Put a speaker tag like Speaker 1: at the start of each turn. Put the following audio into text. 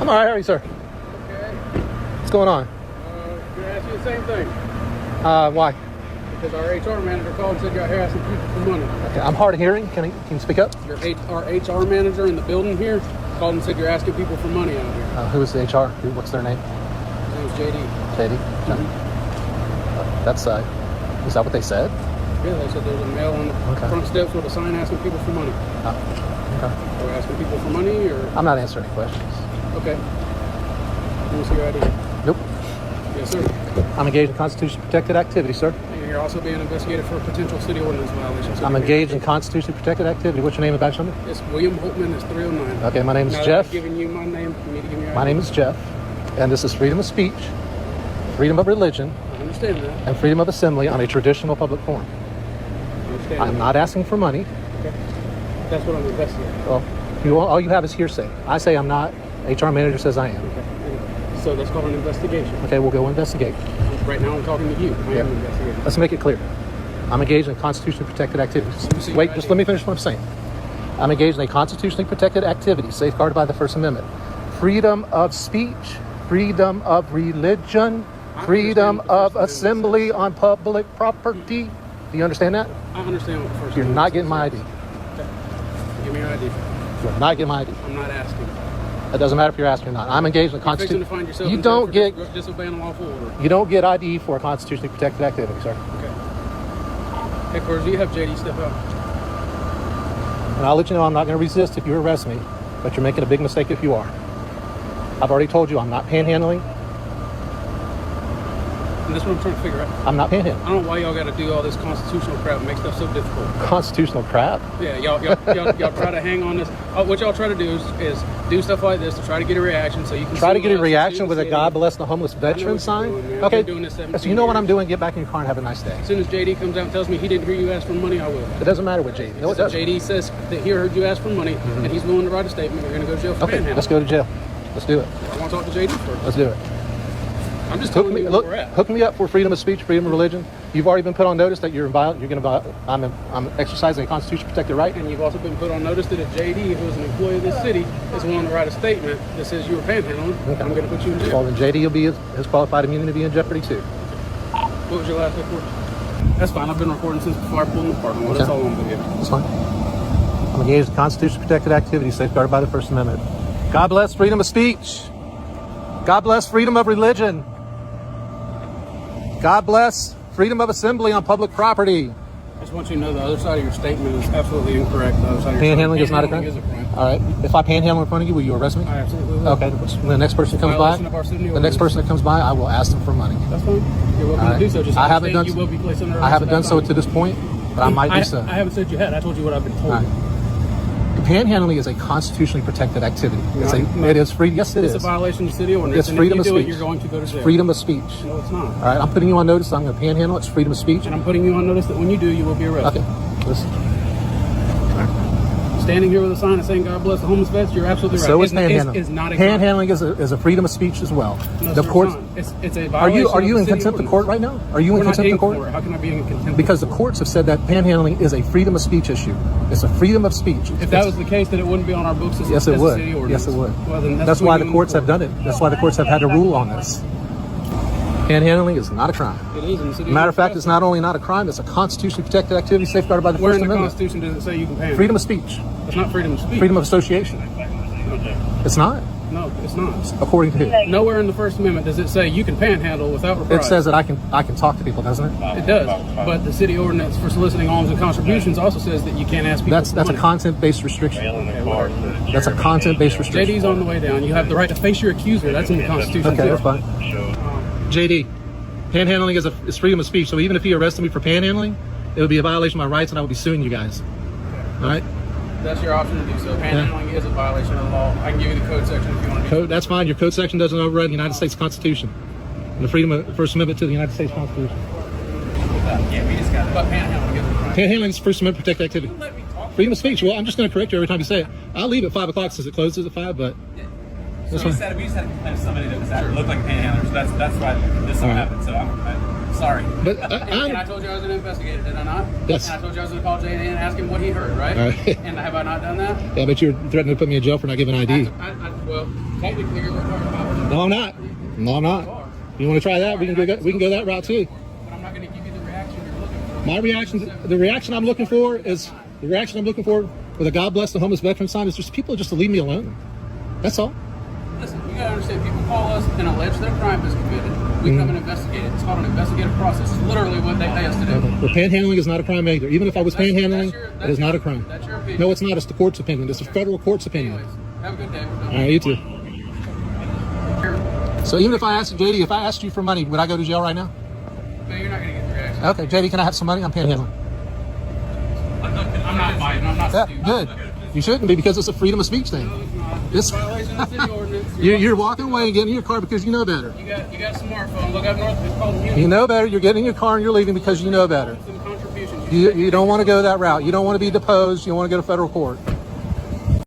Speaker 1: I'm all right. How are you, sir?
Speaker 2: Okay.
Speaker 1: What's going on?
Speaker 2: Can I ask you the same thing?
Speaker 1: Why?
Speaker 2: Because our HR manager called and said you're asking people for money.
Speaker 1: Okay, I'm hard of hearing. Can you speak up?
Speaker 2: Our HR manager in the building here called and said you're asking people for money out here.
Speaker 1: Who is the HR? What's their name?
Speaker 2: His name's JD.
Speaker 1: JD? That's, is that what they said?
Speaker 2: Yeah, they said there's a male on the front steps with a sign asking people for money.
Speaker 1: Okay.
Speaker 2: Are we asking people for money, or?
Speaker 1: I'm not answering any questions.
Speaker 2: Okay. Let me see your ID.
Speaker 1: Nope.
Speaker 2: Yes, sir.
Speaker 1: I'm engaged in constitutionally protected activity, sir.
Speaker 2: And you're also being investigated for a potential city ordinance violation. So
Speaker 1: I'm engaged in constitutionally protected activity. What's your name and badge number?
Speaker 2: It's William Holtman. It's 309.
Speaker 1: Okay, my name is
Speaker 2: Now
Speaker 1: Jeff.
Speaker 2: I'm giving you my name. You need to give me your ID.
Speaker 1: My name is Jeff, and this is freedom of speech, freedom of religion,
Speaker 2: I understand that.
Speaker 1: and freedom of assembly on a traditional public forum.
Speaker 2: I understand
Speaker 1: I'm
Speaker 2: that.
Speaker 1: not asking for money.
Speaker 2: Okay. That's what I'm investigating.
Speaker 1: Well, all you have is hearsay. I say I'm not. HR manager says I am.
Speaker 2: Okay. So that's called an investigation.
Speaker 1: Okay, we'll go investigate.
Speaker 2: Right now I'm talking to you. I am investigating.
Speaker 1: Let's make it clear. I'm engaged in constitutionally protected activities. Wait, just let me finish what I'm saying. I'm engaged in a constitutionally protected activity safeguarded by the First Amendment. Freedom of speech, freedom of religion, freedom of assembly on public property. Do you understand that?
Speaker 2: I understand what the First
Speaker 1: You're
Speaker 2: Amendment
Speaker 1: not getting my ID.
Speaker 2: Okay. Give me your ID.
Speaker 1: You're not getting my ID.
Speaker 2: I'm not asking.
Speaker 1: It doesn't matter if you're asking or not. I'm engaged in a
Speaker 2: You're fixing to
Speaker 1: constitution.
Speaker 2: find yourself
Speaker 1: You
Speaker 2: in jail
Speaker 1: don't
Speaker 2: for
Speaker 1: get
Speaker 2: disobeying a lawful order.
Speaker 1: you don't get ID for a constitutionally protected activity, sir.
Speaker 2: Okay. Headquarters, do you have JD step out?
Speaker 1: And I'll let you know I'm not going to resist if you arrest me, but you're making a big mistake if you are. I've already told you I'm not panhandling.
Speaker 2: And that's what I'm trying to figure out.
Speaker 1: I'm not panhandling.
Speaker 2: I don't know why y'all got to do all this constitutional crap and make stuff so difficult.
Speaker 1: Constitutional crap.
Speaker 2: Yeah, y'all try to hang on this. What y'all try to do is do stuff like this to try to get a reaction so you can
Speaker 1: Try to
Speaker 2: sue
Speaker 1: get a
Speaker 2: us,
Speaker 1: reaction
Speaker 2: sue
Speaker 1: with
Speaker 2: the
Speaker 1: a
Speaker 2: city.
Speaker 1: God bless the homeless
Speaker 2: I know
Speaker 1: veteran
Speaker 2: what you're
Speaker 1: sign.
Speaker 2: doing, man. I've
Speaker 1: Okay.
Speaker 2: been doing this 17
Speaker 1: So you know what I'm
Speaker 2: years.
Speaker 1: doing? Get back in your car and have a nice day.
Speaker 2: As soon as JD comes out and tells me he didn't hear you ask for money, I will.
Speaker 1: It doesn't matter what JD. No, it
Speaker 2: So
Speaker 1: doesn't.
Speaker 2: JD says that he heard you ask for money and he's willing to write a statement. You're going to go to jail for
Speaker 1: Okay,
Speaker 2: panhandling.
Speaker 1: let's go to jail. Let's do it.
Speaker 2: I want to talk to JD first.
Speaker 1: Let's do it.
Speaker 2: I'm just telling you where we're at.
Speaker 1: Hook me up for freedom of speech, freedom of religion. You've already been put on notice that I'm exercising a constitution protected right.
Speaker 2: And you've also been put on notice that if JD, who is an employee of this city, is willing to write a statement that says you were panhandling,
Speaker 1: Okay.
Speaker 2: I'm going to put you in jail.
Speaker 1: Well, then JD will be his qualified immunity be in jeopardy too.
Speaker 2: What was your last report? That's fine. I've been recording since before I pulled in the parking lot. That's all on video.
Speaker 1: That's fine. I'm engaged in constitutionally protected activity safeguarded by the First Amendment. God bless freedom of speech. God bless freedom of religion. God bless freedom of assembly on public property.
Speaker 2: I just want you to know the other side of your statement is absolutely incorrect. The other side of your
Speaker 1: Panhandling is not a crime?
Speaker 2: is a crime.
Speaker 1: All right. If I panhandle in front of you, will you arrest me?
Speaker 2: I absolutely will.
Speaker 1: Okay. When the next person comes by,
Speaker 2: Violation of our city ordinance.
Speaker 1: I will ask them for money.
Speaker 2: That's fine. You're welcome
Speaker 1: All
Speaker 2: to do
Speaker 1: right.
Speaker 2: so. Just
Speaker 1: I haven't done.
Speaker 2: you will be placed under
Speaker 1: I haven't done
Speaker 2: arrest
Speaker 1: so
Speaker 2: at that
Speaker 1: to this point, but I might do so.
Speaker 2: I haven't said you had. I told you what I've been told.
Speaker 1: All right. Panhandling is a constitutionally protected activity. It is free. Yes, it
Speaker 2: It's
Speaker 1: is.
Speaker 2: a violation of city ordinance.
Speaker 1: It's
Speaker 2: and
Speaker 1: freedom
Speaker 2: if you
Speaker 1: of
Speaker 2: do
Speaker 1: speech.
Speaker 2: it, you're going to go to jail.
Speaker 1: Freedom of speech.
Speaker 2: No, it's not.
Speaker 1: All right. I'm putting you on notice. I'm going to panhandle. It's freedom of speech.
Speaker 2: And I'm putting you on notice that when you do, you will be arrested.
Speaker 1: Okay. Listen.
Speaker 2: Standing here with a sign and saying "God bless the homeless vets," you're absolutely right.
Speaker 1: So is
Speaker 2: It's-
Speaker 1: panhandling.
Speaker 2: It's not a crime.
Speaker 1: Panhandling is a freedom of speech as well.
Speaker 2: No,
Speaker 1: The
Speaker 2: sir,
Speaker 1: courts.
Speaker 2: it's a
Speaker 1: Are
Speaker 2: violation.
Speaker 1: you
Speaker 2: of
Speaker 1: in
Speaker 2: the city
Speaker 1: contempt of
Speaker 2: ordinance.
Speaker 1: court right now? Are you
Speaker 2: We're
Speaker 1: in
Speaker 2: not
Speaker 1: contempt
Speaker 2: in
Speaker 1: of court?
Speaker 2: court. How can I be in contempt?
Speaker 1: Because the courts have said that panhandling is a freedom of speech issue. It's a freedom of speech.
Speaker 2: If that was the case, then it wouldn't be on our books as
Speaker 1: Yes, it
Speaker 2: as a
Speaker 1: would.
Speaker 2: city ordinance.
Speaker 1: Yes, it would.
Speaker 2: Well, then
Speaker 1: That's why the
Speaker 2: between
Speaker 1: courts
Speaker 2: you
Speaker 1: have
Speaker 2: and
Speaker 1: done it. That's why the courts have had to rule on this. Panhandling is not a crime.
Speaker 2: It is in the city.
Speaker 1: Matter of fact,
Speaker 2: ordinance.
Speaker 1: it's not only not a crime, it's a constitutionally protected activity safeguarded by the
Speaker 2: Where
Speaker 1: First
Speaker 2: in the
Speaker 1: Amendment.
Speaker 2: Constitution does it say you can panhandle?
Speaker 1: Freedom of speech.
Speaker 2: It's not freedom of speech.
Speaker 1: Freedom of association. It's not,
Speaker 2: No, it's not.
Speaker 1: according to who?
Speaker 2: Nowhere in the First Amendment does it say you can panhandle without reprisal.
Speaker 1: It says that I can talk to people, doesn't it?
Speaker 2: It does, but the city ordinance for soliciting alms and contributions also says that you can't ask people.
Speaker 1: That's
Speaker 2: for
Speaker 1: a
Speaker 2: money.
Speaker 1: content-based restriction. That's a content-based restriction.
Speaker 2: JD's on the way down. You have the right to face your accuser. That's in the Constitution.
Speaker 1: Okay,
Speaker 2: too.
Speaker 1: that's fine. JD, panhandling is freedom of speech. So even if he arrested me for panhandling, it would be a violation of my rights, and I would be suing you guys. All right.
Speaker 2: That's your option to do so. Panhandling is a violation of the law. I can give you the code section if you want to.
Speaker 1: Code, that's fine. Your code section doesn't override the United States Constitution and the freedom of First Amendment to the United States Constitution.
Speaker 2: Yeah, we just got it. But panhandling is a crime.
Speaker 1: Panhandling is First Amendment protected activity.
Speaker 2: Let me talk.
Speaker 1: Freedom of speech. Well, I'm just going to correct you every time you say it. I'll leave at 5 o'clock since it closes at 5, but that's
Speaker 3: So
Speaker 1: fine.
Speaker 3: we just had to complain to somebody that looked like a panhandler, so that's why this all happened. So
Speaker 2: Sorry.
Speaker 1: But
Speaker 2: And I told you I was going to investigate it, did I not?
Speaker 1: Yes.
Speaker 2: And I told you I was going to call Jay and ask him what he heard, right?
Speaker 1: All right.
Speaker 2: And have I not done that?
Speaker 1: Yeah, but you're threatening to put me in jail for not giving ID.
Speaker 2: Well, technically you're required to have it.
Speaker 1: No, I'm not. No, I'm not. You want to try that? We can go that route too.
Speaker 2: But I'm not going to give you the reaction you're looking for.
Speaker 1: My reaction, the reaction I'm looking for with a God bless the homeless veteran sign is just people just to leave me alone. That's all.
Speaker 2: Listen, you gotta understand, people call us and allege their crime is committed. We come and investigate it. It's called an investigative process. It's literally what they pay us to do.
Speaker 1: Well, panhandling is not a crime either. Even if I was panhandling, it is not a crime.
Speaker 2: That's your opinion.
Speaker 1: No, it's not. It's the court's opinion. It's the federal court's opinion.
Speaker 2: Anyways, have a good day.
Speaker 1: All right, you too. So even if I asked JD, if I asked you for money, would I go to jail right now?
Speaker 2: No, you're not gonna get the reaction.
Speaker 1: Okay, JD, can I have some money? I'm panhandling.
Speaker 2: I'm not fighting. I'm not
Speaker 1: Yeah,
Speaker 2: stupid.
Speaker 1: good. You shouldn't be because it's a freedom of speech thing.
Speaker 2: No, it's not.
Speaker 1: It's
Speaker 2: It's a violation of the city ordinance.
Speaker 1: you're walking away and getting in your car because you know better.
Speaker 2: You got a smartphone. Look up north. It's called Unity.
Speaker 1: You know better. You're getting in your car and you're leaving because you know better.
Speaker 2: Some contributions.
Speaker 1: You don't want to go that route. You don't want to be deposed. You don't want to go to federal court.